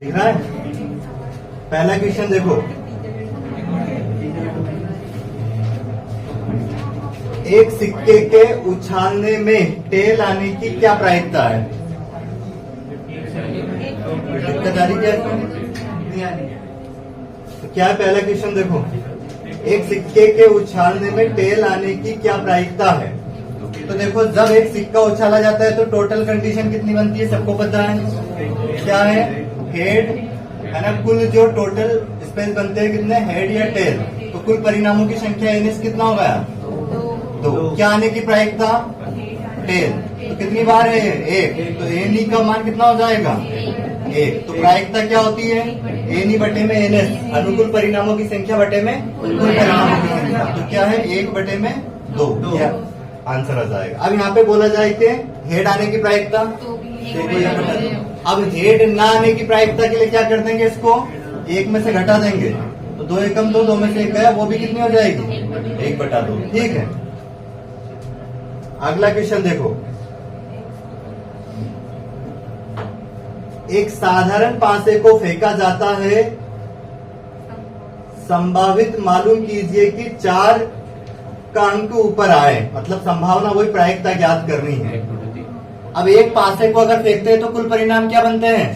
दिख रहा है। पहला क्वेश्चन देखो, एक सिक्के के उछालने में टेल आने की क्या प्रायिकता है? दिक्कत आ रही क्या इसमें? नहीं आ रही। तो क्या है पहला क्वेश्चन देखो, एक सिक्के के उछालने में टेल आने की क्या प्रायिकता है? तो देखो, जब एक सिक्का उछाला जाता है तो टोटल कंडीशन कितनी बनती है, सबको पता है। क्या है? हेड है ना। कुल जो टोटल स्पेस बनते हैं कितने, हेड या टेल, तो कुल परिणामों की संख्या एनएस कितना होगा? दो। क्या आने की प्रायिकता? टेल। तो कितनी बार है? एक। तो एनी का मान कितना हो जाएगा? एक। तो प्रायिकता क्या होती है? एनी बटे में एनएस, अनुकूल परिणामों की संख्या बटे में कुल परिणामों की संख्या। तो क्या है? 1/2। क्या आंसर आ जाएगा। अब यहाँ पे बोला जाए कि हेड आने की प्रायिकता, अब हेड ना आने की प्रायिकता के लिए क्या कर देंगे, इसको 1 में से घटा देंगे। तो 2 एकम 2, 2 में से 1 गया, वो भी कितनी हो जाएगी? 1/2। ठीक है। अगला क्वेश्चन देखो, एक साधारण पासे को फेंका जाता है, संभावित मालूम कीजिए कि 4 का अंक ऊपर आए, मतलब संभावना वही, प्रायिकता ज्ञात करनी है। अब एक पासे को अगर फेंकते हैं तो कुल परिणाम क्या बनते हैं?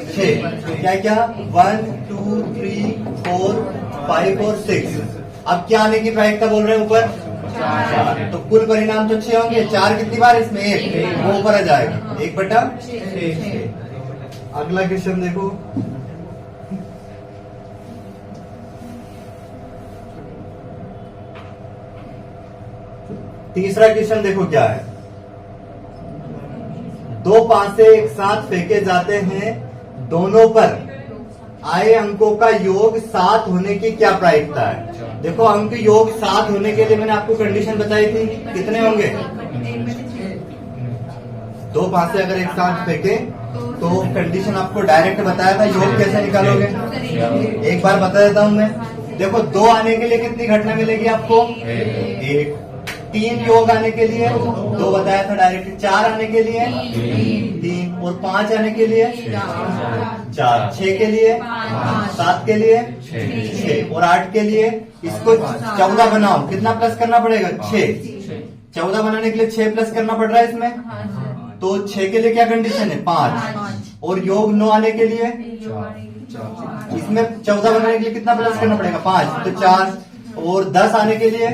6। क्या क्या? 1 2 3 4 5 और 6। अब क्या आने की प्रायिकता बोल रहे हैं? ऊपर 4। तो कुल परिणाम तो 6 होंगे। 4 कितनी बार? इसमें 1, वो ऊपर आ जाएगा 1/6। अगला क्वेश्चन देखो, तीसरा क्वेश्चन देखो क्या है। 2 पासे एक साथ फेंके जाते हैं, दोनों पर आए अंकों का योग 7 होने की क्या प्रायिकता है? देखो, अंक योग 7 होने के लिए मैंने आपको कंडीशन बताई थी, कितने होंगे? 2 पासे अगर एक साथ फेंके तो कंडीशन आपको डायरेक्ट बताया था, योग कैसे निकालोगे? एक बार बता देता हूं मैं। देखो, 2 आने के लिए कितनी घटना मिलेगी आपको? 1। 3 योग आने के लिए 2 बताया था डायरेक्ट। 4 आने के लिए 3, और 5 आने के लिए 4, 6 के लिए 7 के लिए 6 और 8 के लिए। इसको 14 बनाओ, कितना प्लस करना पड़ेगा? 6। 14 बनाने के लिए 6 प्लस करना पड़ रहा है इसमें। तो 6 के लिए क्या कंडीशन है? 5। और योग 9 आने के लिए, इसमें 14 बनाने के लिए कितना प्लस करना पड़ेगा? 5। तो 4। और 10 आने के लिए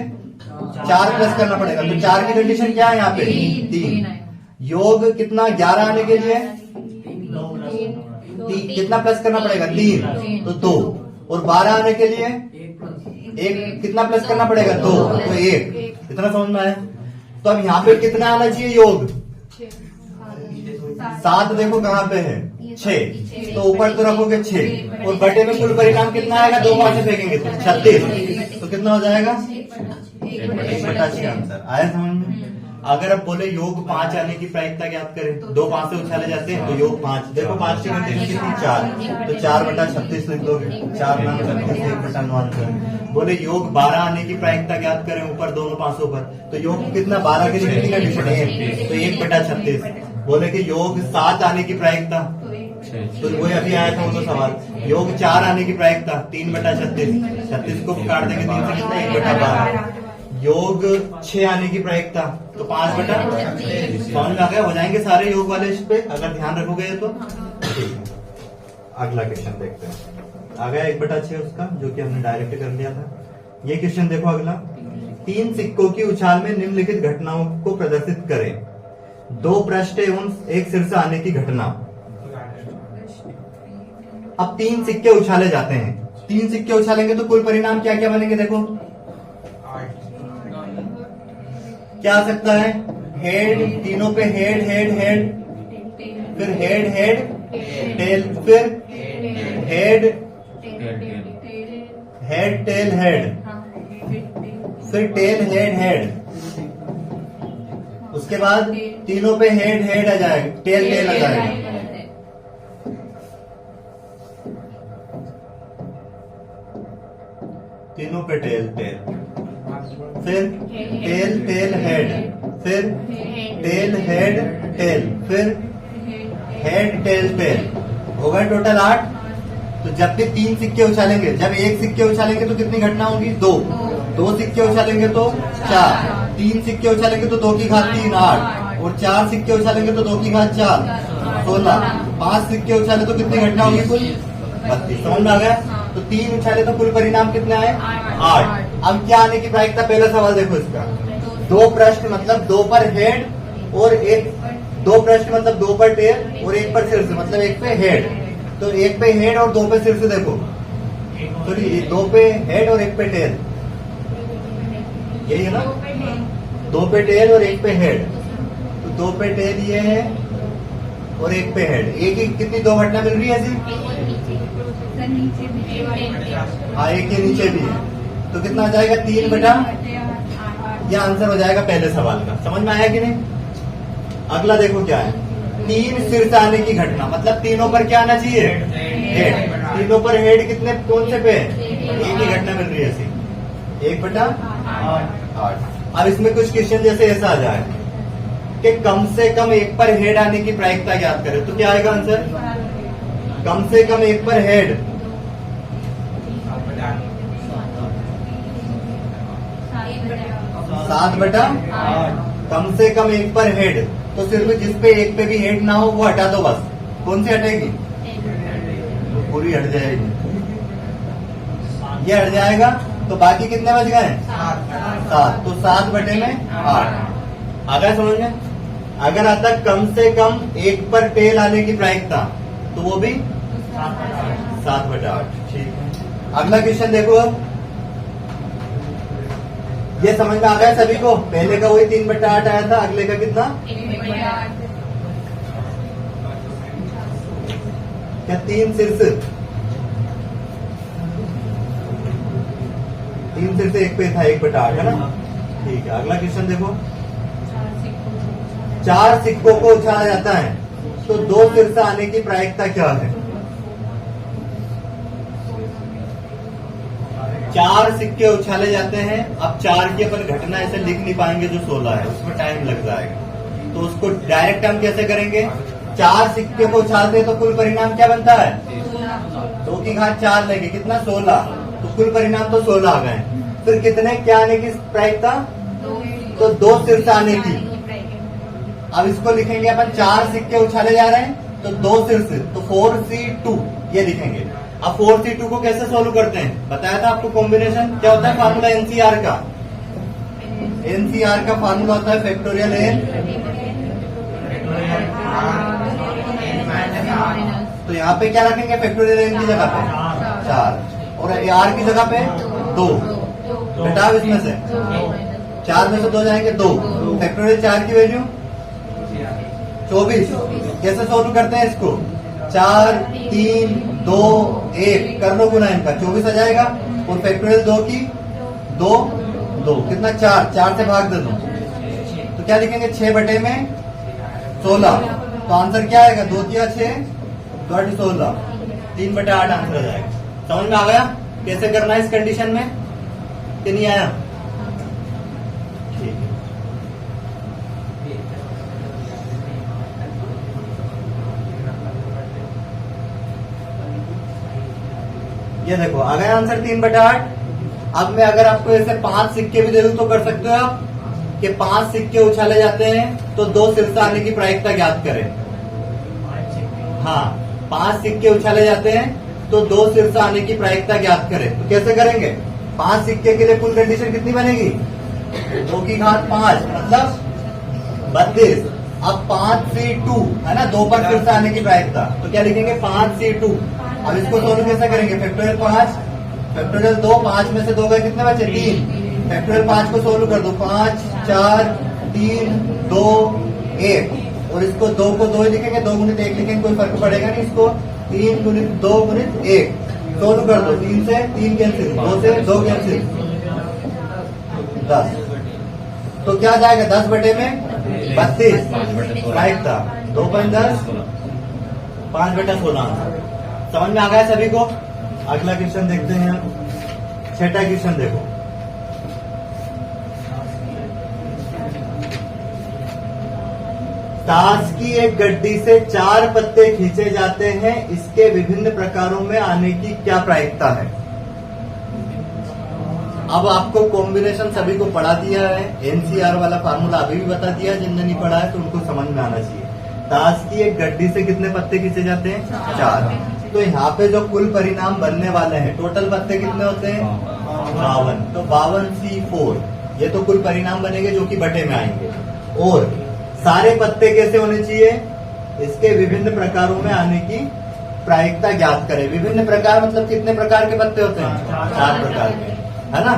4 प्लस करना पड़ेगा। तो 4 की कंडीशन क्या है यहाँ पे? 3। योग कितना? 11 आने के लिए कितना प्लस करना पड़ेगा? 3। तो 2। और 12 आने के लिए 1 कितना प्लस करना पड़ेगा? 2। तो 1। इतना समझ में आया? तो अब यहाँ पे कितना आना चाहिए योग? 7। देखो कहाँ पे है? 6। तो ऊपर तो रखोगे 6, और बटे में कुल परिणाम कितना आएगा? 2 पासे फेंकेंगे तो 36। तो कितना हो जाएगा? 1/6 आंसर आया समझ में? अगर अब बोले योग 5 आने की प्रायिकता ज्ञात करें, 2 पासे उछाले जाते हैं तो योग 5। देखो 5 की कंडीशन कितनी? 4। तो 4/36 लिख दोगे। 4 9 36, 1/9 आंसर। बोले योग 12 आने की प्रायिकता ज्ञात करें, ऊपर दोनों पासों पर, तो योग कितना? 12 के लिए कितनी कंडीशन है? तो 1/36। बोले कि योग 7 आने की प्रायिकता, तो वही अभी आया था उनको सवाल। योग 4 आने की प्रायिकता 3/36, 36 को काट देंगे 3 से, कितना? 1/12। योग 6 आने की प्रायिकता तो 5/, समझ में आ गया? हो जाएंगे सारे योग वाले इस पे, अगर ध्यान रखोगे तो। अगला क्वेश्चन देखते हैं। आ गया 1/6 उसका, जो कि हमने डायरेक्ट कर लिया था। ये क्वेश्चन देखो अगला, 3 सिक्कों की उछाल में निम्नलिखित घटनाओं को प्रदर्शित करें। 2 पृष्ठ एवं एक शीर्ष आने की घटना। अब 3 सिक्के उछाले जाते हैं, 3 सिक्के उछालेंगे तो कुल परिणाम क्या क्या बनेंगे? देखो क्या आ सकता है? हेड, तीनों पे हेड हेड हेड, फिर हेड हेड टेल, फिर हेड हेड टेल हेड, फिर टेल हेड हेड। उसके बाद तीनों पे हेड हेड आ जाएगा, टेल टेल आ जाएगा। तीनों पे टेल टेल, फिर टेल टेल हेड, फिर टेल हेड टेल, फिर हेड टेल टेल, हो गए टोटल 8। तो जब भी 3 सिक्के उछालेंगे, जब 1 सिक्के उछालेंगे तो कितनी घटना होगी? 2। 2 सिक्के उछालेंगे तो 4। 3 सिक्के उछालेंगे तो 2 की घात 3 8, और 4 सिक्के उछालेंगे तो 2 की घात 4 16। 5 सिक्के उछाले तो कितनी घटना होगी? कुल 32। समझ में आ गया? तो 3 उछाले तो कुल परिणाम कितना है? 8। अब क्या आने की प्रायिकता? पहला सवाल देखो इसका, 2 पृष्ठ मतलब 2 पर हेड और 2 पृष्ठ मतलब 2 पर टेल और 1 पर शीर्ष मतलब 1 पे हेड। तो 1 पे हेड और 2 पे शीर्ष देखो, सॉरी 2 पे हेड और 1 पे टेल, यही है ना? 2 पे टेल और 1 पे हेड। तो 2 पे टेल ये है और 1 पे हेड। एक ही कितनी 2 घटना मिल रही है ऐसी? हाँ, एक के नीचे भी है। तो कितना आ जाएगा? 3 बटा, यह आंसर हो जाएगा पहले सवाल का। समझ में आया कि नहीं? अगला देखो क्या है, 3 शीर्ष आने की घटना मतलब तीनों पर क्या आना चाहिए? हेड। तीनों पर हेड कितने, कौन से पे? एक ही घटना मिल रही है ऐसी, 1 बटा 8। अब इसमें कुछ क्वेश्चन जैसे ऐसा आ जाए कि कम से कम 1 पर हेड आने की प्रायिकता ज्ञात करें, तो क्या आएगा आंसर? कम से कम 1 पर हेड 7 बटा 8। कम से कम 1 पर हेड, तो सिर्फ जिस पे 1 पे भी हेड ना हो वो हटा दो बस। कौन सी हटेगी? पूरी हट जाएगी, ये हट जाएगा। तो बाकी कितने बच गए? 7। तो 7 बटे में 8 आ गया समझ में? अगर आता कम से कम 1 पर टेल आने की प्रायिकता, तो वो भी 7 बटा 8। ठीक है, अगला क्वेश्चन देखो। अब ये समझ में आ गया सभी को? पहले का वही 3 बटा 8 आया था, अगले का कितना? 3 शीर्ष, 3 शीर्ष 1 पे था, 1 बटा 8 है ना? ठीक है, अगला क्वेश्चन देखो। 4 सिक्कों को उछाला जाता है तो 2 शीर्ष आने की प्रायिकता क्या है? 4 सिक्के उछाले जाते हैं। अब 4 की अपन घटना ऐसे लिख नहीं पाएंगे जो 16 है, उसमें टाइम लग जाएगा। तो उसको डायरेक्ट हम कैसे करेंगे? 4 सिक्के को उछालते हैं तो कुल परिणाम क्या बनता है? 2 की घात 4 लेंगे, कितना? 16। तो कुल परिणाम तो 16 आ गए। फिर कितने क्या आने की प्रायिकता? तो 2 शीर्ष आने की। अब इसको लिखेंगे अपन, 4 सिक्के उछाले जा रहे हैं तो 2 शीर्ष, तो 4C2 ये लिखेंगे। अब 4C2 को कैसे सोल्व करते हैं? बताया था आपको कॉम्बिनेशन क्या होता है, फार्मूला एनसीआर का। एनसीआर का फार्मूला होता है फैक्टोरियल एन। तो यहाँ पे क्या रखेंगे? फैक्टोरियल एन की जगह पे 4 और आर की जगह पे 2। घटाओ इसमें से, 4 में से 2 जाएंगे 2। फैक्टोरियल 4 की वैल्यू 24। कैसे सोल्व करते हैं इसको? 4 3 2 1 कर लो गुना इनका, 24 आ जाएगा। और फैक्टोरियल 2 की 2 2 कितना? 4 से भाग दे दो, तो क्या लिखेंगे? 6 बटे में 16। तो आंसर क्या आएगा? 2 किया 6 2 16, 3 बटे 8 आंसर आ जाएगा। समझ में आ गया कैसे करना है इस कंडीशन में कि नहीं आया? ठीक है, ये देखो आ गया आंसर 3 बटा 8। अब मैं अगर आपको ऐसे 5 सिक्के भी दे दूं तो कर सकते हो आप कि 5 सिक्के उछाले जाते हैं तो 2 शीर्ष आने की प्रायिकता ज्ञात करें। हाँ, 5 सिक्के उछाले जाते हैं तो 2 शीर्ष आने की प्रायिकता ज्ञात करें। तो कैसे करेंगे? 5 सिक्के के लिए कुल कंडीशन कितनी बनेगी? 2 की घात 5 मतलब 32। अब 5C2 है ना, 2 पर शीर्ष आने की प्रायिकता, तो क्या लिखेंगे? 5C2। अब इसको सोल्व कैसे करेंगे? फैक्टोरियल 5 फैक्टोरियल 2, 5 में से 2 गए, कितने बचे? 3। फैक्टोरियल 5 को सोल्व कर दो, 5 4 3 2 1। और इसको 2 को 2 ही लिखेंगे, 2 गुणित 1 लिखेंगे, कोई फर्क पड़ेगा नहीं। इसको 3 गुणित 2 गुणित 1 सोल्व कर दो, 3 से 3 कैंसिल, 2 से 2 कैंसिल, 10। तो क्या जाएगा? 10 बटे में 32 प्रायिकता, 2 5 10, 5 बटा 16। समझ में आ गया सभी को? अगला क्वेश्चन देखते हैं हम। 6ठा क्वेश्चन देखो। ताश की एक गड्डी से 4 पत्ते खींचे जाते हैं, इसके विभिन्न प्रकारों में आने की क्या प्रायिकता है। अब आपको कॉम्बिनेशन सभी को पढ़ा दिया है, एनसीआर वाला फार्मूला अभी भी बता दिया है, जिनने नहीं पढ़ा है तो उनको समझ में आना चाहिए। ताश की एक गड्डी से कितने पत्ते खींचे जाते हैं, 4। तो यहाँ पे जो कुल परिणाम बनने वाले हैं, टोटल पत्ते कितने होते हैं, 52। तो 52C4 ये तो कुल परिणाम बनेंगे जो कि बटे में आएंगे। और सारे पत्ते कैसे होने चाहिए, इसके विभिन्न प्रकारों में आने की प्रायिकता ज्ञात करें। विभिन्न प्रकार मतलब कितने प्रकार के पत्ते होते हैं, 4 प्रकार के, है ना।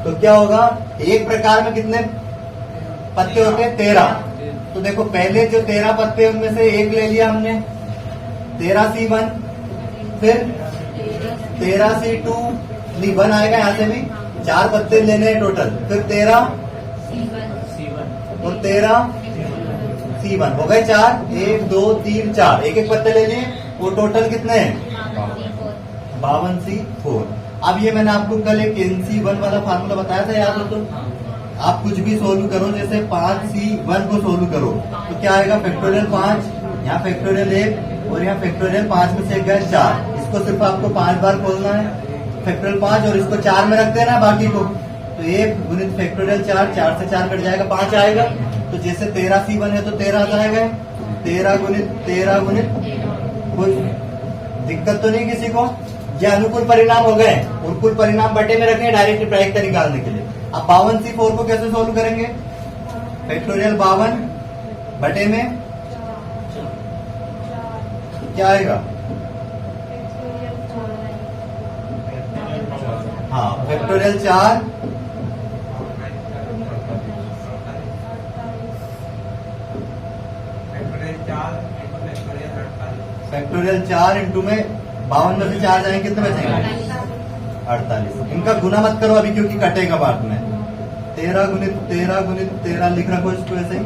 तो क्या होगा, एक प्रकार में कितने पत्ते होते हैं, 13। तो देखो पहले जो 13 पत्ते उनमें से एक ले लिया हमने, 13C1, फिर 13C2, नहीं 1 आएगा यहाँ से भी, 4 पत्ते लेने हैं टोटल, फिर 13 और 13C1 हो गए 4, 1 2 3 4, एक एक पत्ते ले लिए, वो टोटल कितने हैं, 52C4। अब ये मैंने आपको कल एक NC1 वाला फार्मूला बताया था, याद हो तो। आप कुछ भी सोल्व करो, जैसे 5C1 को सोल्व करो तो क्या आएगा, फैक्टोरियल 5, यहाँ फैक्टोरियल 1 और यहाँ फैक्टोरियल 5 में से एक गया 4। इसको सिर्फ आपको 5 बार खोलना है, फैक्टोरियल 5, और इसको 4 में रख देना बाकी को। तो 1 गुणित फैक्टोरियल 4, 4 से 4 कट जाएगा, 5 आएगा। तो जैसे 13C1 है तो 13 आ जाएगा, 13 गुणित कुछ दिक्कत तो नहीं किसी को। ये अनुकूल परिणाम हो गए, और कुल परिणाम बटे में रखें डायरेक्ट प्रायिकता निकालने के लिए। अब 52C4 को कैसे सोल्व करेंगे, फैक्टोरियल 52 बटे में क्या आएगा, हाँ फैक्टोरियल 4 फैक्टोरियल 4 इंटू में 52 में से 4 जाएंगे, कितने बचेंगे, 48। इनका गुना मत करो अभी क्योंकि कटेगा बाद में। 13 गुणित 13 लिख रखो इसको ऐसे ही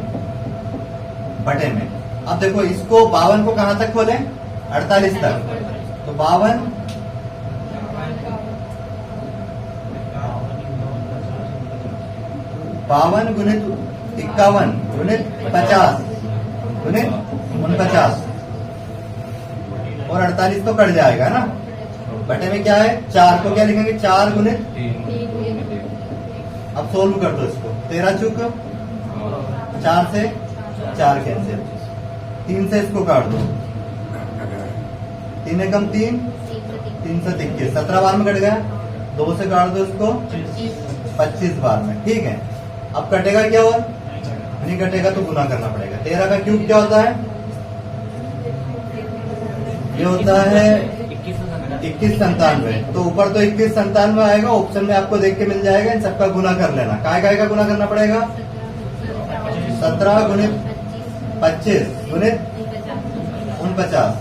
बटे में। अब देखो इसको 52 को कहां तक खोलें, 48 तक। तो 52 गुणित 51 गुणित 50 गुणित 49, और 48 तो कट जाएगा ना, बटे में क्या है, 4 को क्या लिखेंगे, 4 गुणित, अब सोल्व कर दो इसको, 13 चुक 4 से 4 कैंसिल, 3 से इसको काट दो, 3 एकम 3, 3 से 21, 17 बार में कट गया। 2 से काट दो इसको 25 बार में, ठीक है। अब कटेगा क्या, और नहीं कटेगा तो गुना करना पड़ेगा। 13 का क्यूब क्या होता है, ये होता है 2197। तो ऊपर तो 2197 आएगा, ऑप्शन में आपको देख के मिल जाएगा, इन सबका गुना कर लेना। काय का गुना करना पड़ेगा, 17 गुणित 25 गुणित 49।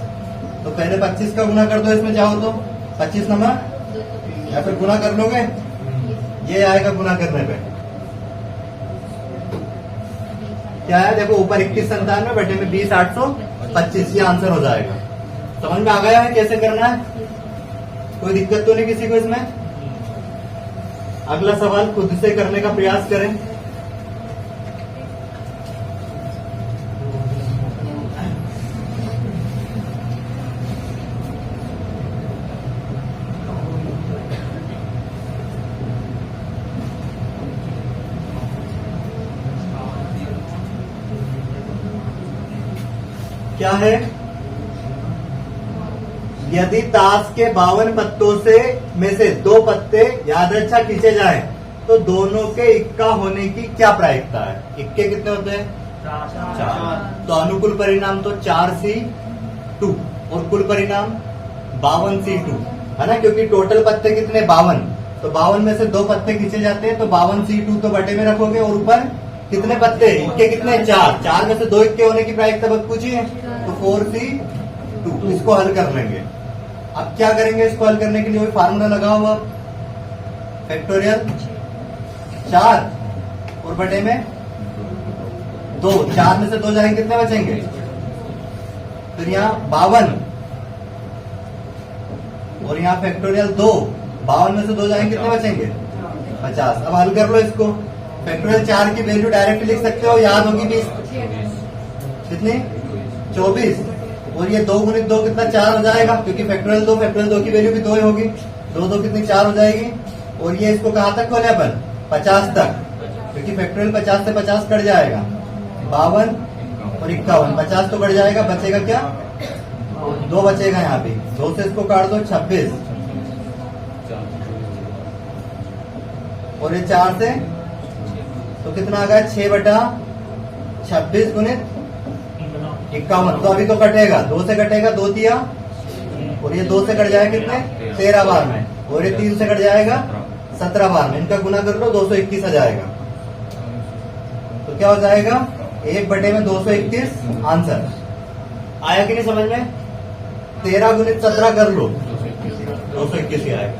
तो पहले 25 का गुना कर दो, इसमें चाहो तो 25 नंबर, या फिर गुना कर लोगे, ये आएगा गुना करने पे क्या है, देखो ऊपर 2197 बटे में 20,825, ये आंसर हो जाएगा। समझ में आ गया है कैसे करना है, कोई दिक्कत तो नहीं किसी को इसमें। अगला सवाल खुद से करने का प्रयास करें। क्या है, यदि ताश के 52 पत्तों से में से 2 पत्ते यादृच्छा खींचे जाएं, तो दोनों के इक्का होने की क्या प्रायिकता है। इक्के कितने होते हैं, 4। तो अनुकूल परिणाम तो 4C2 और कुल परिणाम 52C2 है ना, क्योंकि टोटल पत्ते कितने 52। तो 52 में से 2 पत्ते खींचे जाते हैं, तो 52C2 तो बटे में रखोगे, और ऊपर कितने पत्ते, इक्के कितने, 4 में से 2 इक्के होने की प्रायिकता बस पूछी है, तो 4C2। इसको हल कर लेंगे। अब क्या करेंगे, इसको हल करने के लिए वही फार्मूला लगाओ, अब फैक्टोरियल 4 और बटे में 2, 4 में से 2 जाएंगे, कितने बचेंगे, फिर यहाँ 52 और यहाँ फैक्टोरियल 2, 52 में से 2 जाएंगे, कितने बचेंगे, 50। अब हल कर लो इसको। फैक्टोरियल 4 की वैल्यू डायरेक्ट लिख सकते हो, याद होगी 20, कितनी 24, और ये 2 गुणित 2 कितना 4 हो जाएगा, क्योंकि फैक्टोरियल 2 की वैल्यू भी 2 ही होगी, 2 कितनी 4 हो जाएगी। और ये इसको कहाँ तक खोले अपन 50 तक, क्योंकि फैक्टोरियल 50 से 50 कट जाएगा, 52 और 51, 50 तो कट जाएगा, बचेगा क्या 2 बचेगा यहाँ पे, 2 से इसको काट दो 26, और ये 4 से तो कितना आ गया 6/26 गुणित 51, तो अभी तो कटेगा, 2 से कटेगा 2 तिया, और ये 2 से कट जाएगा कितने 13 बार में, और ये 3 से कट जाएगा 17 बार में, इनका गुना कर लो 221 आ जाएगा। तो क्या हो जाएगा 1/221 आंसर आया कि नहीं समझ में। 13 गुणित 17 कर लो 221 ही आएगा,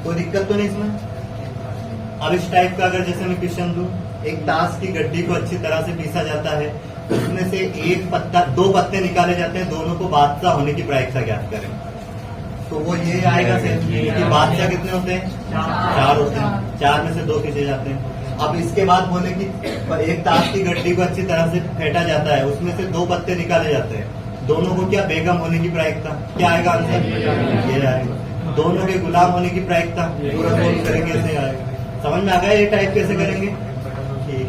कोई दिक्कत तो नहीं इसमें। अब इस टाइप का अगर जैसे मैं क्वेश्चन दूं, एक ताश की गड्डी को अच्छी तरह से पीसा जाता है, उसमें से 2 पत्ते निकाले जाते हैं, दोनों को बादशाह होने की प्रायिकता ज्ञात करें, तो वो ये आएगा कि बादशाह कितने होते हैं 4 होते हैं, 4 में से 2 खींचे जाते हैं। अब इसके बाद बोले कि एक ताश की गड्डी को अच्छी तरह से फेंटा जाता है, उसमें से 2 पत्ते निकाले जाते हैं, दोनों को क्या बेगम होने की प्रायिकता, क्या आएगा आंसर ये आएगा। दोनों के गुलाम होने की प्रायिकता, पूरा सोल्व करेंगे ऐसे आएगा। समझ में आ गया ये टाइप कैसे करेंगे, ठीक।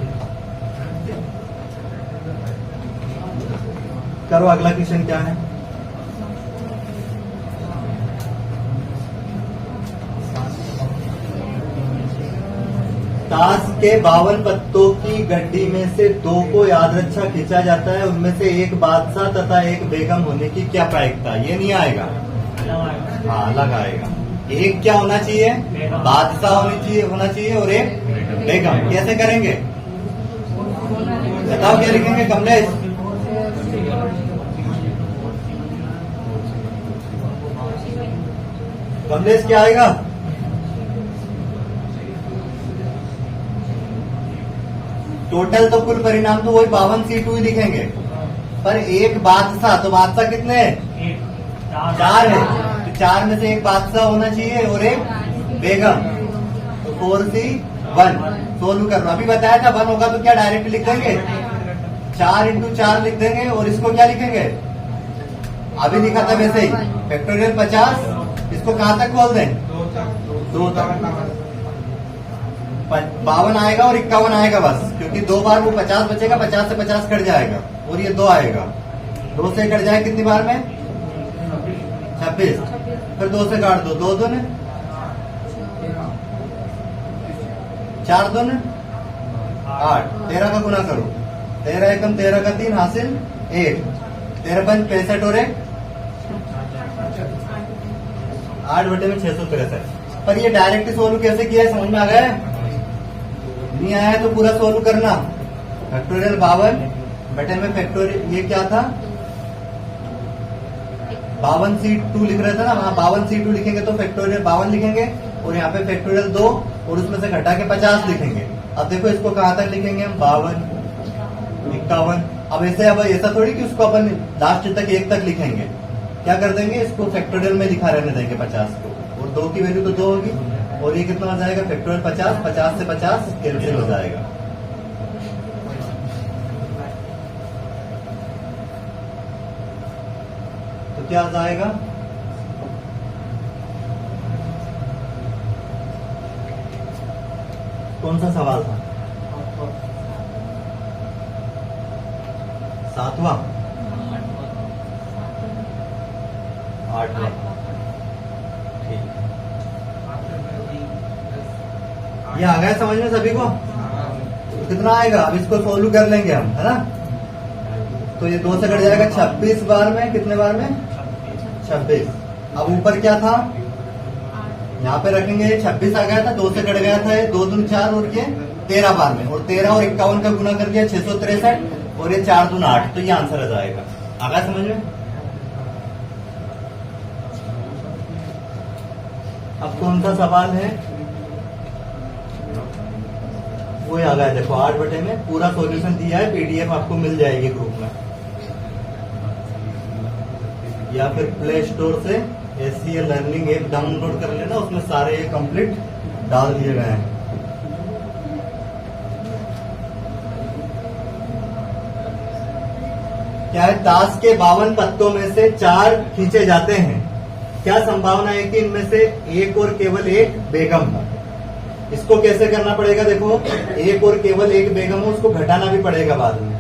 करो अगला क्वेश्चन क्या है। ताश के 52 पत्तों की गड्डी में से 2 को यादरच्छा खींचा जाता है, उनमें से एक बादशाह तथा एक बेगम होने की क्या प्रायिकता, ये नहीं आएगा, हाँ अलग आएगा। एक क्या होना चाहिए बादशाह होना चाहिए और एक बेगम। कैसे करेंगे बताओ, क्या लिखेंगे कमलेश, कमलेश क्या आएगा, टोटल तो कुल परिणाम तो वही 52C2 ही लिखेंगे, पर एक बादशाह, तो बादशाह कितने हैं 4 है, तो 4 में से एक बादशाह होना चाहिए और एक बेगम, तो 4C1 सोल्व करना। अभी बताया था 1 होगा तो क्या डायरेक्ट लिख देंगे 4 × 4 लिख देंगे, और इसको क्या लिखेंगे अभी लिखा था वैसे ही, फैक्टोरियल 50, इसको कहाँ तक खोल दें 2 तक, 52 आएगा और 51 आएगा बस, क्योंकि 2 बार वो 50 बचेगा, 50 से 50 कट जाएगा, और ये 2 आएगा, 2 से कट जाएगा कितनी बार में 26, फिर 2 से काट दो, 2 दूनी 4 दूनी 8, 13 का गुना करो, 13 एकम 13 का 3 हासिल 1, 13 × 5 65 और 1 8/663। पर ये डायरेक्ट सोल्व कैसे किया है समझ में आ गया है, नहीं आया है तो पूरा सोल्व करना। फैक्टोरियल 52 में फैक्टोरियल ये क्या था 52C2 लिख रहे थे ना, वहाँ 52C2 लिखेंगे तो फैक्टोरियल 52 लिखेंगे, और यहाँ पे फैक्टोरियल 2 और उसमें से घटा के 50 लिखेंगे। अब देखो इसको कहाँ तक लिखेंगे हम 52 51, अब ऐसा थोड़ी कि उसको अपन लास्ट तक 1 तक लिखेंगे, क्या कर देंगे इसको फैक्टोरियल में लिखा रहने देंगे 50 को, और 2 की वैल्यू तो 2 होगी, और ये कितना हो जाएगा फैक्टोरियल 50, 50 से 50 कैंसिल हो जाएगा। तो क्या आ जाएगा कौन सा सवाल था 7वां 8वां, ठीक। ये आ गया समझ में सभी को, तो कितना आएगा अब इसको सोल्व कर लेंगे हम, है ना। तो ये 2 से कट जाएगा 26 बार में, कितने बार में 26। अब ऊपर क्या था यहाँ पे रखेंगे, 26 आ गया था, 2 से कट गया था, ये 2 दूनी 4 और ये 13 बार में, और 13 और 51 का गुना कर दिया 663, और ये 4 दूना 8, तो ये आंसर आ जाएगा। आ गया समझ में। अब कौन सा सवाल है वो आ गया, देखो 8 में पूरा सॉल्यूशन दिया है, पीडीएफ आपको मिल जाएगी ग्रुप में, या फिर प्ले स्टोर से SCA लर्निंग ऐप डाउनलोड कर लेना, उसमें सारे ये कंप्लीट डाल दिए गए हैं। क्या है, ताश के 52 पत्तों में से 4 खींचे जाते हैं, क्या संभावना है कि इनमें से एक और केवल एक बेगम हो। इसको कैसे करना पड़ेगा, देखो एक और केवल एक बेगम हो, उसको घटाना भी पड़ेगा बाद में।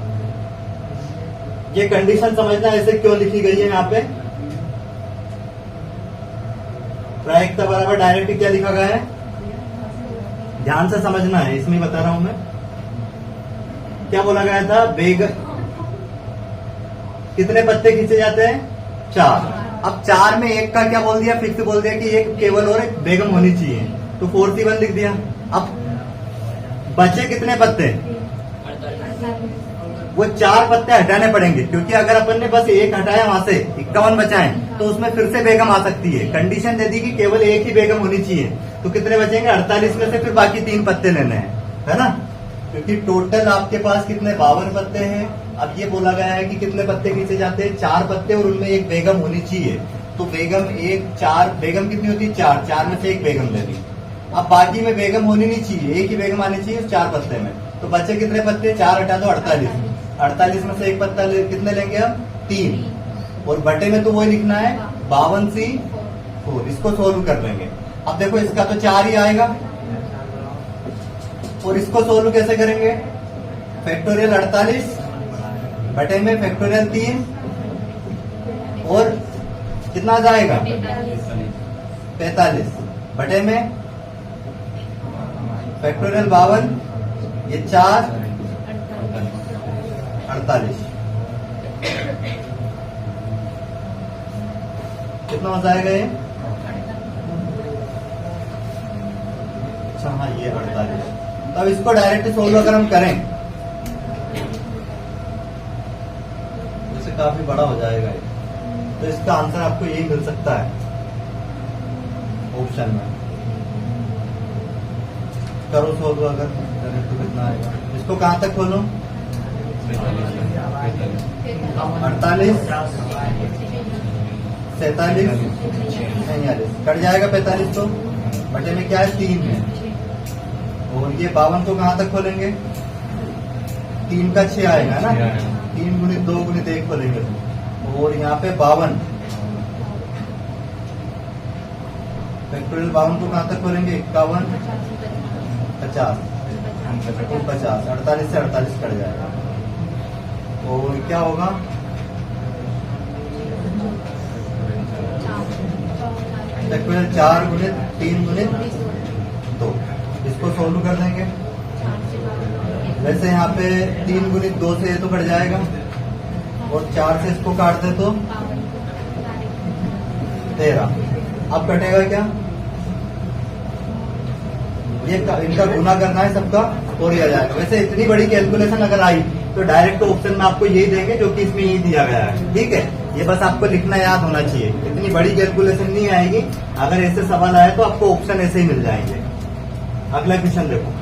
ये कंडीशन समझना ऐसे क्यों लिखी गई है यहाँ पे। प्रायिकता बराबर डायरेक्ट क्या लिखा गया है, ध्यान से समझना है, इसमें बता रहा हूं मैं। क्या बोला गया था, कितने पत्ते खींचे जाते हैं, 4। अब 4 में एक का क्या बोल दिया, फिक्स बोल दिया कि एक केवल और एक बेगम होनी चाहिए, तो 4C1 लिख दिया। अब बचे कितने पत्ते, वो 4 पत्ते हटाने पड़ेंगे, क्योंकि अगर अपन ने बस एक हटाया वहां से 51 बचाए तो उसमें फिर से बेगम आ सकती है। कंडीशन दे दी कि केवल एक ही बेगम होनी चाहिए, तो कितने बचेंगे, 48 में से फिर बाकी 3 पत्ते लेने हैं, है ना। क्योंकि टोटल आपके पास कितने 52 पत्ते हैं। अब ये बोला गया है कि कितने पत्ते खींचे जाते हैं, 4 पत्ते, और उनमें एक बेगम होनी चाहिए। तो बेगम 4 बेगम कितनी होती है, 4 में से एक बेगम लेनी। अब बाकी में बेगम होनी नहीं चाहिए, एक ही बेगम आनी चाहिए उस 4 पत्ते में। तो बचे कितने पत्ते, 4 हटा दो 48 में से एक पत्ता कितने लेंगे हम, 3, और बटे में तो वही लिखना है 52C4। इसको सोल्व कर लेंगे। अब देखो इसका तो 4 ही आएगा, और इसको सोल्व कैसे करेंगे, फैक्टोरियल 48 बटे में फैक्टोरियल 3, और कितना आ जाएगा 45 बटे में फैक्टोरियल 52, ये 4 48, कितना हो जाएगा ये, अच्छा हाँ ये 48। तब इसको डायरेक्ट सोल्व अगर हम करें जैसे काफी बड़ा हो जाएगा ये, तो इसका आंसर आपको यही मिल सकता है ऑप्शन में। करो सोल्व अगर करें तो कितना आएगा, इसको कहां तक खोलो, 48 47 46 कट जाएगा 45, तो बटे में क्या है 3 है, और ये 52 को कहां तक खोलेंगे, 3 का 6 आएगा ना, 3 गुणित 2 गुणित 1 खोलेंगे, और यहाँ पे 52 फैक्टोरियल 52 को कहां तक खोलेंगे, 51 50 48 से 48 कट जाएगा, और क्या होगा, फैक्टोरियल 4 गुणित 3 गुणित 2। इसको सोल्व कर देंगे। वैसे यहाँ पे 3 गुणित 2 से तो कट जाएगा, और 4 से इसको काट दे तो 13। अब कटेगा क्या, ये इनका गुना करना है सबका, और ये आ जाएगा। वैसे इतनी बड़ी कैलकुलेशन अगर आई तो डायरेक्ट ऑप्शन में आपको यही देंगे जो कि इसमें यही दिया गया है, ठीक है। ये बस आपको लिखना याद होना चाहिए, इतनी बड़ी कैलकुलेशन नहीं आएगी। अगर ऐसे सवाल आए तो आपको ऑप्शन ऐसे ही मिल जाएंगे। अगला क्वेश्चन देखो,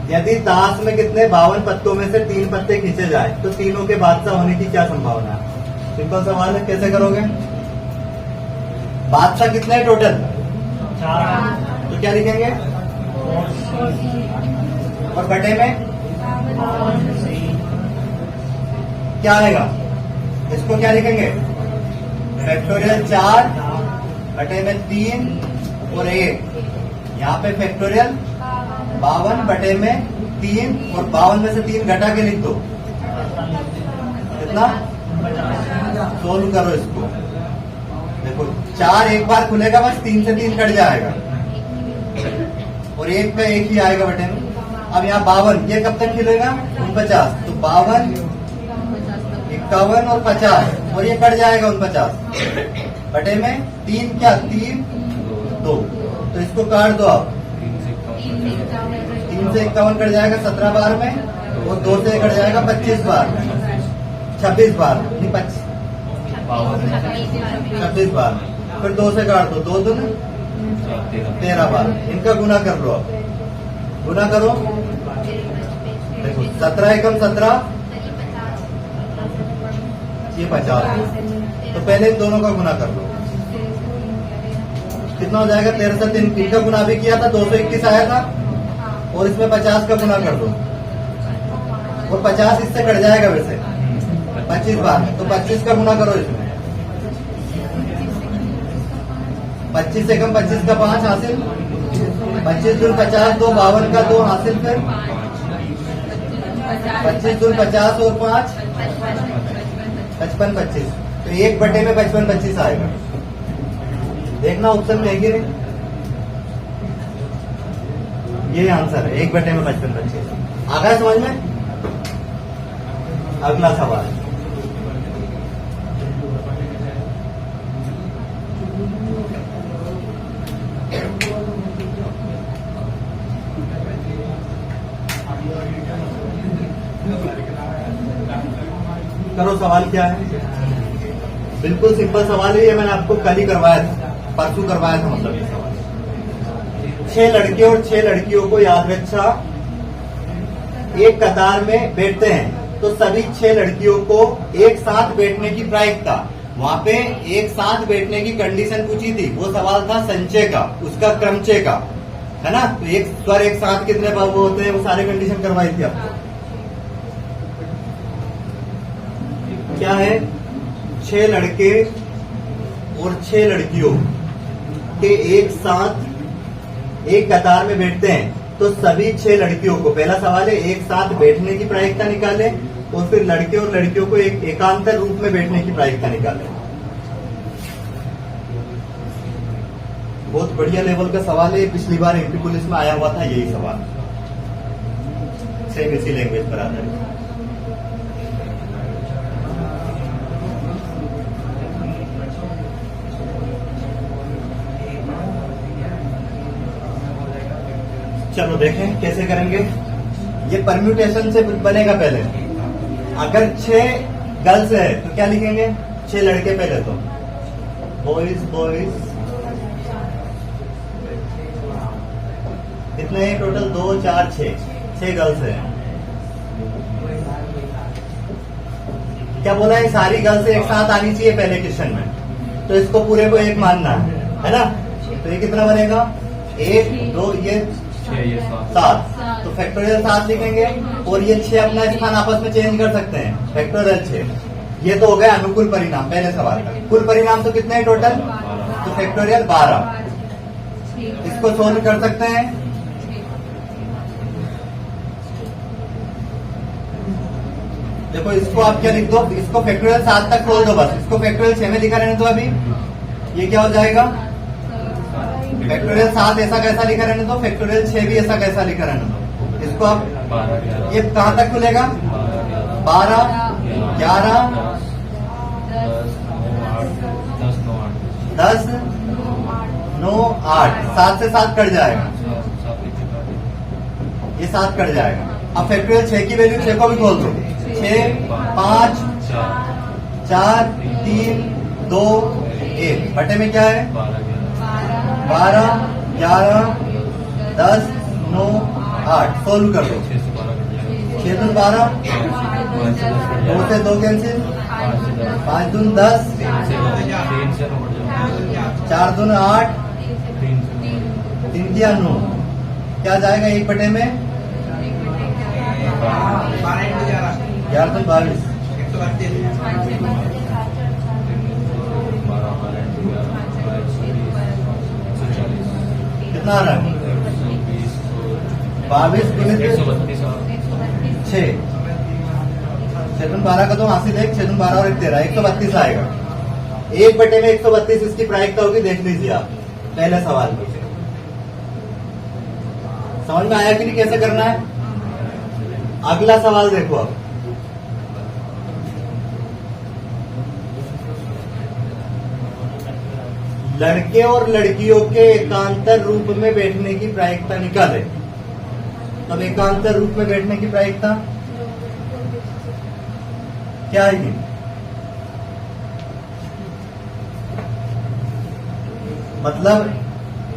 यदि ताश में कितने 52 पत्तों में से 3 पत्ते खींचे जाए तो तीनों के बादशाह होने की क्या संभावना है। सिंपल सवाल है, कैसे करोगे, बादशाह कितने है टोटल, 4, तो क्या लिखेंगे, और बटे में क्या आएगा, इसको क्या लिखेंगे, फैक्टोरियल 4 बटे में 3 और 1, यहाँ पे फैक्टोरियल 52 बटे में 3, और 52 में से 3 घटा के लिख दो, कितना, सोल्व करो इसको। देखो 4 एक बार खुलेगा, बस 3 से 3 कट जाएगा, और 1 का 1 ही आएगा बटे में। अब यहाँ 52, ये कब तक खिलेगा, 49, तो 52 51 और 50, और ये कट जाएगा 49 बटे में 3 क्या 3 2, तो इसको काट दो आप, 3 से 51 कट जाएगा 17 बार में, और 2 से कट जाएगा 25 बार में, 26 बार नहीं 26 बार, फिर 2 से काट दो, 2 दूनी 13 बार। इनका गुना कर लो आप, गुना करो, देखो 17 एकम 17, ये 50, तो पहले इन दोनों का गुना कर लो, कितना हो जाएगा, 13 से 3 का गुना भी किया था 221 आया था, और इसमें 50 का गुना कर दो, और 50 इससे कट जाएगा वैसे 25 बार में, तो 25 का गुना करो इसमें। 25 से कम 25 का 5 हासिल, 25 दूर 50 2 52 का 2 हासिल, फिर 25 दूर 50 और 5 55 25, तो 1/में 55 25 आएगा। देखना ऑप्शन में है कि नहीं, ये आंसर है 1/में 55 25। आ गया समझ में? अगला सवाल, करो सवाल क्या है। बिल्कुल सिंपल सवाल है, ये मैंने आपको कल ही करवाया था, परसों करवाया था मतलब ये सवाल। 6 लड़के और 6 लड़कियों को याद रक्षा एक कतार में बैठते हैं, तो सभी 6 लड़कियों को एक साथ बैठने की प्रायिकता, वहां पे एक साथ बैठने की कंडीशन पूछी थी, वो सवाल था संचय का, उसका क्रमचय का, है ना। तो एक स्वर एक साथ कितने बार वो होते हैं, वो सारे कंडीशन करवाई थी आपको। क्या है, 6 लड़के और 6 लड़कियों के एक साथ एक कतार में बैठते हैं, तो सभी 6 लड़कियों को, पहला सवाल है एक साथ बैठने की प्रायिकता निकाले, और फिर लड़के और लड़कियों को एक एकांतर रूप में बैठने की प्रायिकता निकाले। बहुत बढ़िया लेवल का सवाल है, पिछली बार एमपी पुलिस में आया हुआ था यही सवाल, सेम इसी लैंग्वेज पर आता है। चलो देखें कैसे करेंगे। ये परम्यूटेशन से बनेगा। पहले अगर 6 गर्ल्स है तो क्या लिखेंगे, 6 लड़के पहले तो बॉयज बॉयज, कितने हैं टोटल, 2 4 6 गर्ल्स है। क्या बोला है, सारी गर्ल्स एक साथ आनी चाहिए पहले क्वेश्चन में, तो इसको पूरे को एक मानना है ना। तो ये कितना बनेगा, 1 2 ये 7, तो फैक्टोरियल 7 लिखेंगे, और ये 6 अपना स्थान आपस में चेंज कर सकते हैं, फैक्टोरियल 6। ये तो हो गया अनुकूल परिणाम पहले सवाल का। कुल परिणाम तो कितने हैं टोटल, तो फैक्टोरियल 12। इसको सोल्व कर सकते हैं, देखो इसको आप क्या लिख दो, इसको फैक्टोरियल 7 तक खोल दो बस, इसको फैक्टोरियल 6 में लिखा रहने दो। अभी ये क्या हो जाएगा, फैक्टोरियल 7 ऐसा कैसा लिखा रहने दो, फैक्टोरियल 6 भी ऐसा कैसा लिखा रहने दो। इसको आप ये कहां तक खुलेगा, 12 11 10 9 8, 7 से 7 कट जाएगा, ये 7 कट जाएगा। अब फैक्टोरियल 6 की वैल्यू 6 को भी खोल दो, 6 5 4 3 2 1, बटे में क्या है 12 11 10 9 8, सोल्व कर दो। 6 दून 12, 2 से 2 कैंसिल, 5 दून 10, 4 दून 8, 3 दिया 9, क्या जाएगा 1 बटे में 11 दून 22, कितना आ रहा है 22 6 12 का तो हासिल है, 6 12 और 1 13, 132 आएगा। 1 बटे में 132 इसकी प्रायिकता होगी, देख लीजिए आप पहले सवाल में। समझ में आया कि नहीं कैसे करना है। अगला सवाल देखो अब, लड़के और लड़कियों के एकांतर रूप में बैठने की प्रायिकता निकाले। अब एकांतर रूप में बैठने की प्रायिकता क्या है, मतलब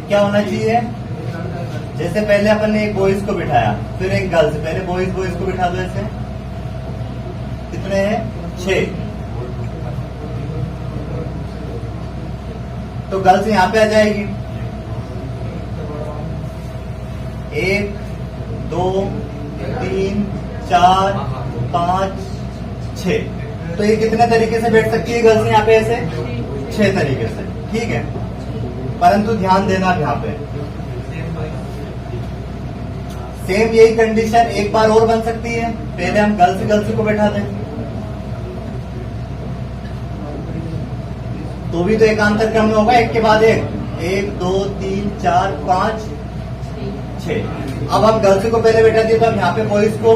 क्या होना चाहिए, जैसे पहले अपन ने एक बॉयज को बिठाया, फिर एक गर्ल्स, पहले बॉयज को बिठा दो ऐसे, कितने हैं 6, तो गर्ल्स यहां पे आ जाएगी, 1 2 3 4 5 6। तो ये कितने तरीके से बैठ सकती है गर्ल्स यहाँ पे? ऐसे 6 तरीके से, ठीक है। परंतु ध्यान देना यहाँ पे सेम यही कंडीशन एक बार और बन सकती है। पहले हम गर्ल्स को बैठा दें तो भी तो एकांतर क्रम में होगा, एक के बाद एक, 1 2 3 4 5 6। अब हम गर्ल्स को पहले बैठा दिए तो हम यहाँ पे बॉयज को,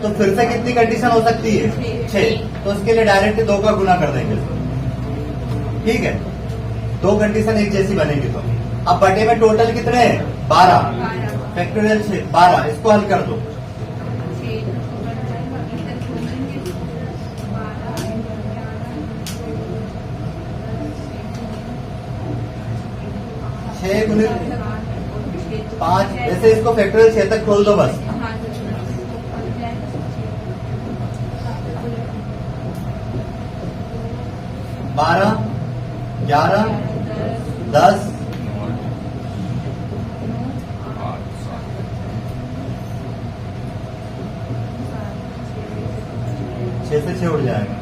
तो फिर से कितनी कंडीशन हो सकती है? 6। तो उसके लिए डायरेक्ट 2 का गुना कर देंगे, ठीक है। 2 कंडीशन एक जैसी बनेगी। तो अब बटे में टोटल कितने हैं? 12 फैक्टोरियल 6 12। इसको हल कर दो। 6 गुणित 5। वैसे इसको फैक्टोरियल 6 तक खोल दो बस। 12 11 10 6 से 6 उड़ जाएगा।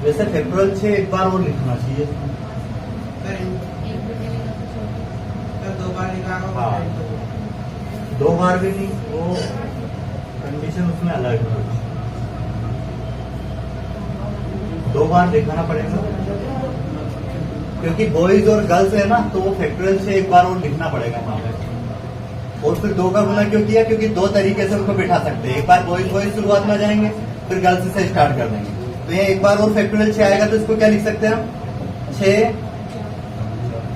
वैसे फैक्टोरियल 6 एक बार और लिखना चाहिए। हाँ, 2 बार भी नहीं, वो कंडीशन उसमें अलग है। 2 बार दिखाना पड़ेगा क्योंकि बॉयज और गर्ल्स है ना, तो वो फैक्टोरियल 6 एक बार और लिखना पड़ेगा वहां पे। और फिर 2 का गुना क्यों किया? क्योंकि 2 तरीके से उनको बिठा सकते हैं। एक बार बॉयज शुरुआत में जाएंगे, फिर गर्ल्स से स्टार्ट कर देंगे। तो ये एक बार और फैक्टोरियल 6 आएगा तो इसको क्या लिख सकते हैं हम? 6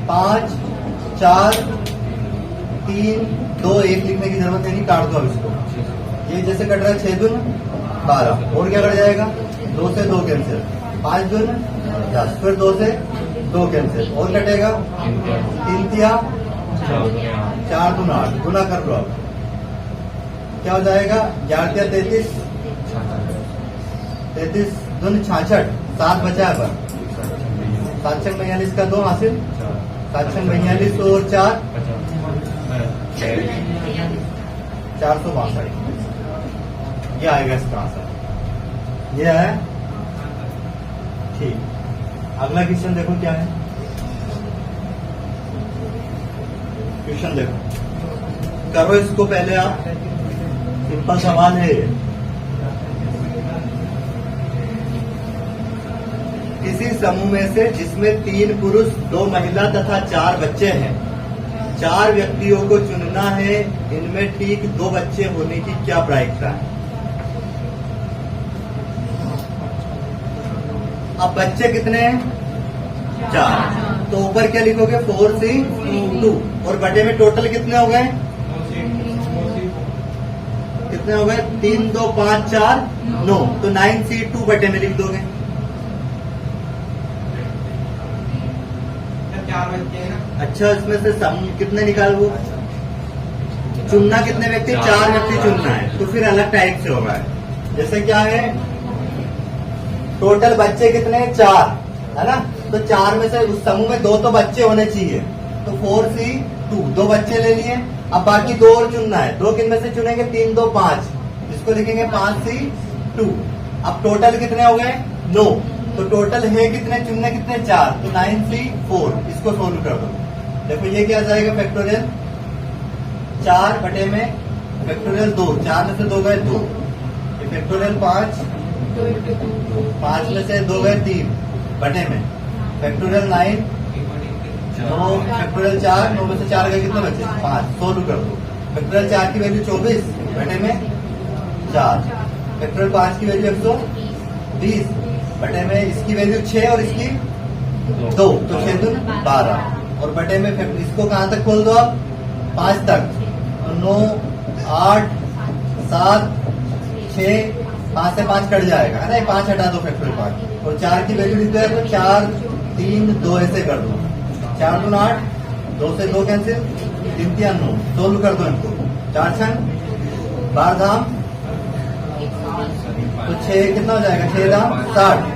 5 4 3 2 1 लिखने की जरूरत है नहीं, काट दो अब इसको। ये जैसे कट रहा है 6 दून 12, और क्या कट जाएगा? 2 से 2 कैंसिल, 5 दून 10, फिर 2 से 2 कैंसिल, और कटेगा 3 तिया 4 दून 8। गुना कर लो अब, क्या हो जाएगा? 11 तिया 33, 33 दून 66, 7 बचा है। 7 6 42 का 2 हासिल, 7 6 42 और 4 462। ये आएगा इसका आंसर, ये है, ठीक। अगला क्वेश्चन देखो क्या है। क्वेश्चन देखो, करो इसको पहले आप, सिंपल सवाल है ये। किसी समूह में से जिसमें 3 पुरुष 2 महिला तथा 4 बच्चे हैं, 4 व्यक्तियों को चुनना है। इनमें ठीक 2 बच्चे होने की क्या प्रायिकता है? अब बच्चे कितने हैं? 4। तो ऊपर क्या लिखोगे? 4C2। और बटे में टोटल कितने हो गए? कितने हो गए? 3 2 5 4 9। तो 9C2 बटे में लिख दोगे। 4 बच्चे हैं ना। अच्छा, इसमें से सम कितने निकालो? चुनना कितने व्यक्ति? 4 व्यक्ति चुनना है, तो फिर अलग टाइप से होगा। जैसे क्या है, टोटल बच्चे कितने हैं? 4, है ना। तो 4 में से उस समूह में 2 तो बच्चे होने चाहिए, तो 4C2 2 बच्चे ले लिए। अब बाकी 2 और चुनना है। 2 किन में से चुनेंगे? 3 2 5, इसको लिखेंगे 5C2। अब टोटल कितने हो गए? 9। तो टोटल है कितने? चुनने कितने? 4, तो 9C4। इसको सोल्व कर दो। देखो ये क्या जाएगा? फैक्टोरियल 4 बटे में फैक्टोरियल 2, 4 में से 2 गए 2, ये फैक्टोरियल 5 में से 2 गए 3 बटे में फैक्टोरियल 9 9 फैक्टोरियल 4, 9 में से 4 गए कितने बचे? 5। सोल्व कर दो। फैक्टोरियल 4 की वैल्यू 24 बटे में 4, फैक्टोरियल 5 की वैल्यू 120 बटे में इसकी वैल्यू 6 और इसकी 2, तो 6 दून 12। और बटे में इसको कहां तक खोल दो आप? 5 तक, 9 8 7 6, 5 से 5 कट जाएगा, है ना। 5 हटा दो फैक्टोरियल 5, और 4 की वैल्यू लिख दो, तो 4 3 2 ऐसे कर दो। 4 दून 8, 2 से 2 कैंसिल, 3 3 9। सोल्व कर दो इनको। 4 6 12 धाम, तो 6 कितना हो जाएगा? 6 धाम 60।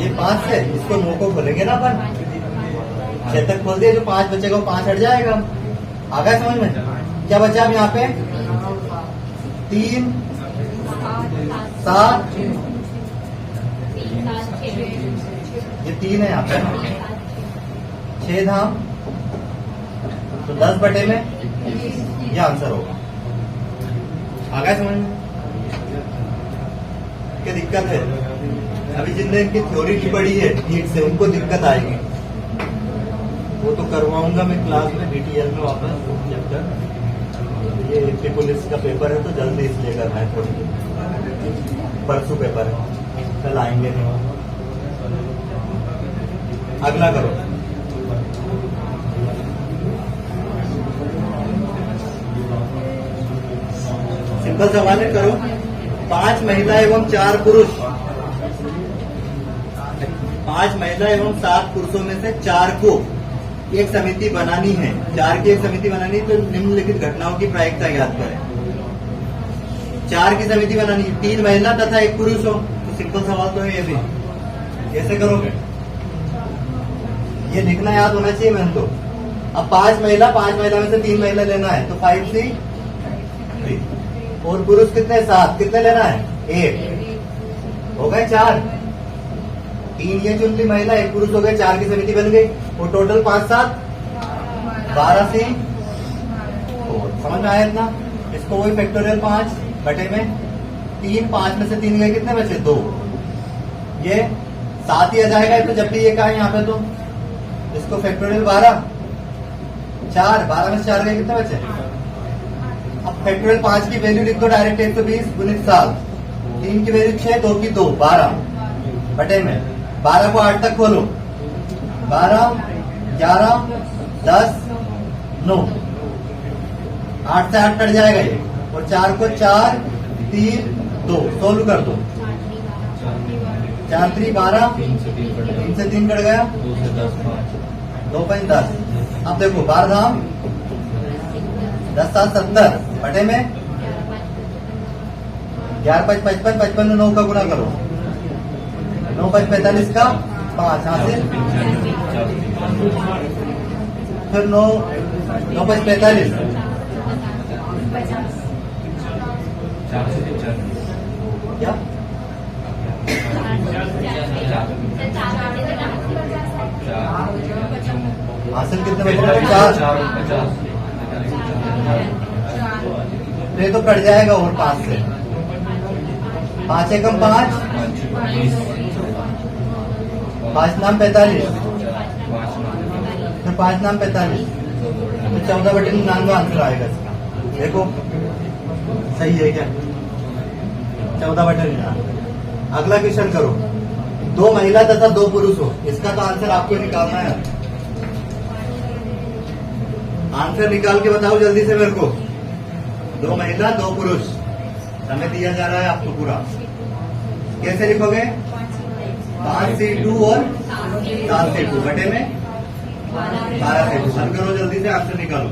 ये 5 से इसको 9 को खोलेंगे ना अपन, 6 तक खोल दिए, जो 5 बचेगा वो 5 हट जाएगा। आ गया समझ में? क्या बचा अब यहाँ पे? 3 7, ये 3 है यहाँ पे, 6 धाम, तो 10 बटे में ये आंसर होगा। आ गया समझ में? क्या दिक्कत है? अभी जिनने इनकी थ्योरी की पढ़ी है नीट से, उनको दिक्कत आएगी। वो तो करवाऊंगा मैं क्लास में डिटेल में वापस चैप्टर। ये एमपी पुलिस का पेपर है तो जल्दी इसलिए करना है, थोड़ी परसों पेपर है, कल आएंगे नहीं। अगला करो। सिंपल सवाल है, करो। 5 महिला एवं 4 पुरुष, 5 महिला एवं 7 पुरुषों में से 4 को एक समिति बनानी है। 4 की एक समिति बनानी है, तो निम्नलिखित घटनाओं की प्रायिकता याद करें। 4 की समिति बनानी है, 3 महिला तथा 1 पुरुष हो, तो सिंपल सवाल तो है ये भी। कैसे करोगे? ये लिखना याद होना चाहिए मैंने तो। अब 5 महिला में से 3 महिला लेना है, तो 5 3 3, और पुरुष कितने? 7, कितने लेना है? 1, हो गए 4। 3 ये चुन ली महिला, 1 पुरुष हो गए, 4 की समिति बन गई, और टोटल 5 7 12 से 4। समझ में आया इतना? इसको वही फैक्टोरियल 5 बटे में 3, 5 में से 3 गए, कितने बचे? 2। ये 7 ही आ जाएगा, तो जब भी ये कहा यहाँ पे, तो इसको फैक्टोरियल 12 4, 12 में से 4 गए, कितने बचे? अब फैक्टोरियल 5 की वैल्यू लिख दो डायरेक्ट, 120 गुणित 7, 3 की वैल्यू 6, 2 की 2, 12 बटे में 12 को 8 तक खोलो, 12 11 10 9, 8 से 8 कट जाएगा ये, और 4 को 4 3 2, सोल्व कर दो। 4 3 12, 3 से 3 कट गया, 2 5 10। अब देखो 12 धाम 10 7 70 बटे में 11 5 55, 55 में 9 का गुणा करो, 9 5 45 का 5 हासिल, फिर 9 5 45, क्या हासिल कितने बचे? 4। ये तो कट जाएगा और 5 से, 5 एकम 5, 5 नाम 45, फिर 5 नाम 45, तो 14 बटे 99 आंसर आएगा इसका। देखो सही है क्या? 14 बटे 99। अगला क्वेश्चन करो। 2 महिला तथा 2 पुरुष हो, इसका तो आंसर आपको निकालना है। आंसर निकाल के बताओ जल्दी से मेरे को। 2 महिला 2 पुरुष, समय दिया जा रहा है आपको पूरा। कैसे लिखोगे? 5 से 2 और 7 से 2 बटे में 12 से 2। हल करो जल्दी से, आंसर निकालो।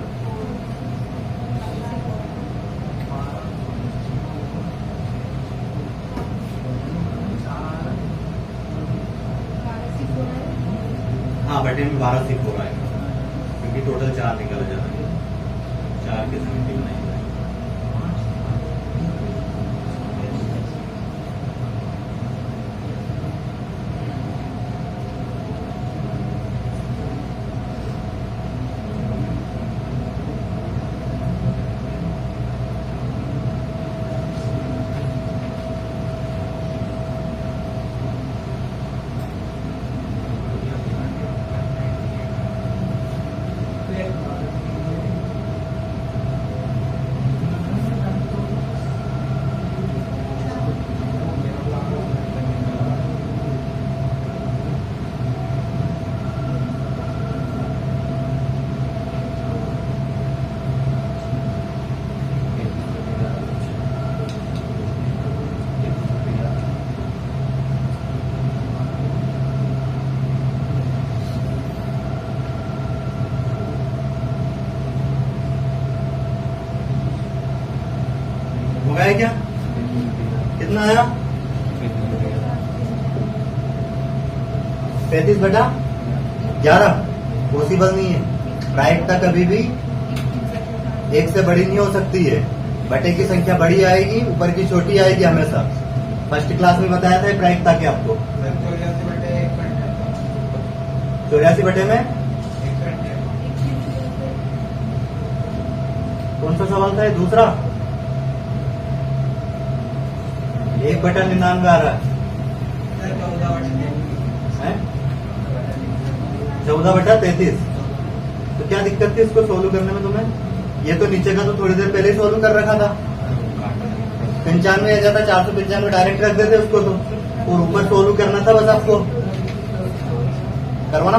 हाँ, बटे में 12 से 4 आएगा, क्योंकि टोटल 4 निकाला जा रहा है, 4 की समिति बनाई। हो गया क्या? कितना आया? 35/11 पॉसिबल नहीं है। प्रायिकता कभी भी 1 से बड़ी नहीं हो सकती है। बटे की संख्या बड़ी आएगी, ऊपर की छोटी आएगी हमेशा। फर्स्ट क्लास में बताया था प्रायिकता के आपको। 84 बटे में कौन सा सवाल था ये? दूसरा 1/99 आ रहा है। 14/33। तो क्या दिक्कत थी इसको सोल्व करने में तुम्हें? ये तो नीचे का तो थोड़ी देर पहले ही सोल्व कर रखा था। 95 आ जाता, 495 डायरेक्ट रख देते उसको तो, और ऊपर सोल्व करना था बस आपको। करवाना